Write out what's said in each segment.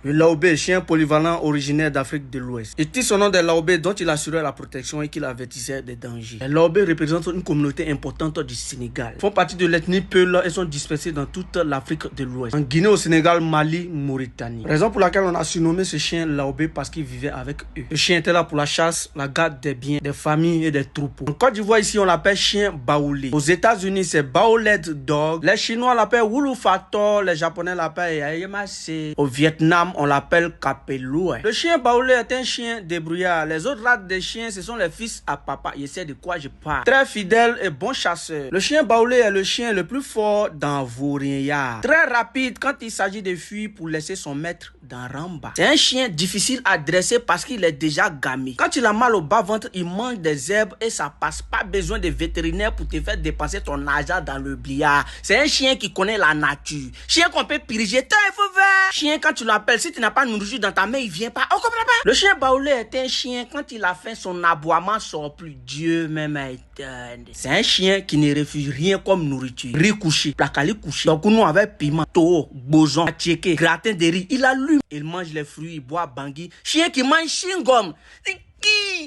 Le laobé, chien polyvalent originaire d'Afrique de l'Ouest. Il tire son nom des laobés dont il assurait la protection et qu'il avertissait des dangers. Les laobés représentent une communauté importante du Sénégal. Ils font partie de l'ethnie Peul et sont dispersés dans toute l'Afrique de l'Ouest. En Guinée, au Sénégal, Mali, Mauritanie. Raison pour laquelle on a surnommé ce chien laobé parce qu'il vivait avec eux. Le chien était là pour la chasse, la garde des biens, des familles et des troupeaux. En Côte d'Ivoire, ici, on l'appelle chien baoulé. Aux États-Unis, c'est baouled dog. Les Chinois l'appellent wulufator. Les Japonais l'appellent yayemase. Au Vietnam, on l'appelle capeloué. Le chien baoulé est un chien débrouillard. Les autres races des chiens, ce sont les fils à papa. Il sait de quoi je parle. Très fidèle et bon chasseur. Le chien baoulé est le chien le plus fort dans Vaurien. Très rapide quand il s'agit de fuir pour laisser son maître dans Ramba. C'est un chien difficile à dresser parce qu'il est déjà gamé. Quand il a mal au bas-ventre, il mange des herbes et ça passe. Pas besoin de vétérinaire pour te faire dépenser ton argent dans le bliard. C'est un chien qui connaît la nature. Chien qu'on peut piriger. Il faut faire. Chien, quand tu l'appelles, si tu n'as pas de nourriture dans ta main, il vient pas. On comprend pas. Le chien baoulé est un chien, quand il a faim, son aboiement sort plus. Dieu même a étonné. C'est un chien qui ne refuse rien comme nourriture. Riz couché, placali couché. Donc nous avec piment, toho, boson, tchéké, gratin de riz. Il allume. Il mange les fruits, il boit bangui. Chien qui mange chewing-gum.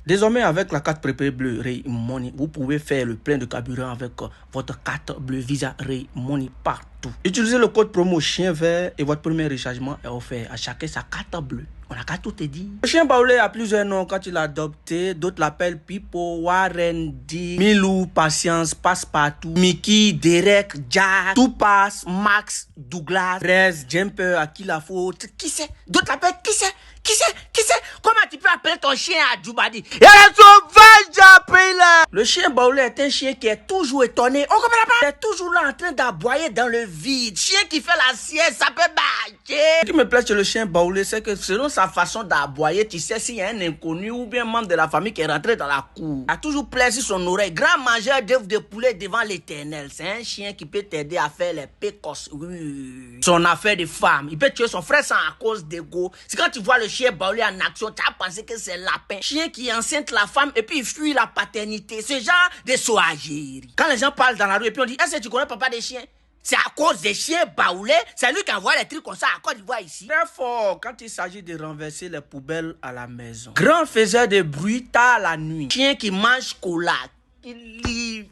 Désormais, avec la carte prépaid bleue Ray Money, vous pouvez faire le plein de carburant avec votre carte bleue Visa Ray Money partout. Utilisez le code promo chien vert et votre premier rechargement est offert à chacun sa carte bleue. On a qu'à tout te dire. Le chien baoulé a plusieurs noms quand il l'a adopté. D'autres l'appellent Pipo, Warren, D, Milou, Patience, Passepartout, Mickey, Derek, Jack, Toupass, Max, Douglas, Rez, Jumper, à qui la faute. Qui c'est? D'autres l'appellent qui c'est? Qui c'est? Qui c'est? Comment tu peux appeler ton chien à Djoubadi? Il est sauvage, appelé là! Le chien baoulé est un chien qui est toujours étonné. On comprend pas? Il est toujours là en train d'aboyer dans le vide. Chien qui fait la sieste, ça peut bâcher. Ce qui me plaît chez le chien baoulé, c'est que selon sa façon d'aboyer, tu sais s'il y a un inconnu ou bien un membre de la famille qui est rentré dans la cour. Il a toujours plaisir son oreille. Grand mangeur d'œufs de poulet devant l'Éternel. C'est un chien qui peut t'aider à faire les pécosses. Oui. Son affaire de femme. Il peut tuer son frère sans à cause d'ego. C'est quand tu vois le chien baoulé en action, tu as pensé que c'est lapin. Chien qui enceinte la femme et puis il fuit la paternité. Ce genre de soagérie. Quand les gens parlent dans la rue et puis on dit, est-ce que tu connais papa des chiens? C'est à cause des chiens baoulés. C'est lui qui envoie les trucs comme ça à Côte d'Ivoire ici. Très fort quand il s'agit de renverser les poubelles à la maison. Grand faiseur de bruit tard la nuit. Chien qui mange cola. Il lit.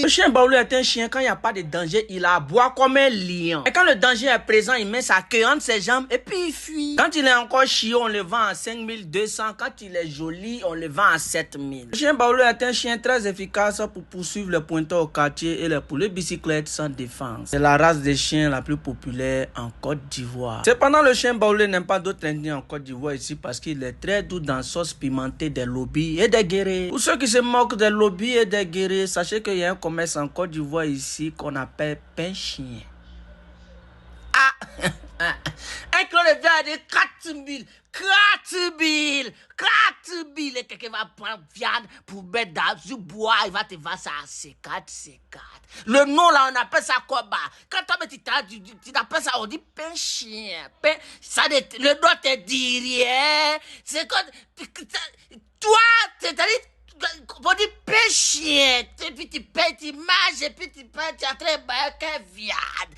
Le chien baoulé est un chien, quand il n'y a pas de danger, il aboie comme un lion. Et quand le danger est présent, il met sa queue entre ses jambes et puis il fuit. Quand il est encore chiot, on le vend à 5200. Quand il est joli, on le vend à 7000. Le chien baoulé est un chien très efficace pour poursuivre les pointeurs au quartier et pour les bicyclettes sans défense. C'est la race des chiens la plus populaire en Côte d'Ivoire. Cependant, le chien baoulé n'aime pas d'autres ethnies en Côte d'Ivoire ici parce qu'il est très doux dans la sauce pimentée des lobbies et des guérés. Pour ceux qui se moquent des lobbies et des guérés, sachez qu'il y a un commerce en Côte d'Ivoire ici qu'on appelle pain chien. Ah, un kilo de viande de 4000. 4000. 4000. Et quelqu'un va prendre viande pour mettre dans du bois. Il va te vendre ça à C4. Le nom là, on appelle ça quoi? Quand tu appelles ça, on dit pain chien. Le nom te dit rien. C'est quand toi, c'est-à-dire on dit chien, et puis tu payes, tu manges, et puis tu payes, tu as très bien viande.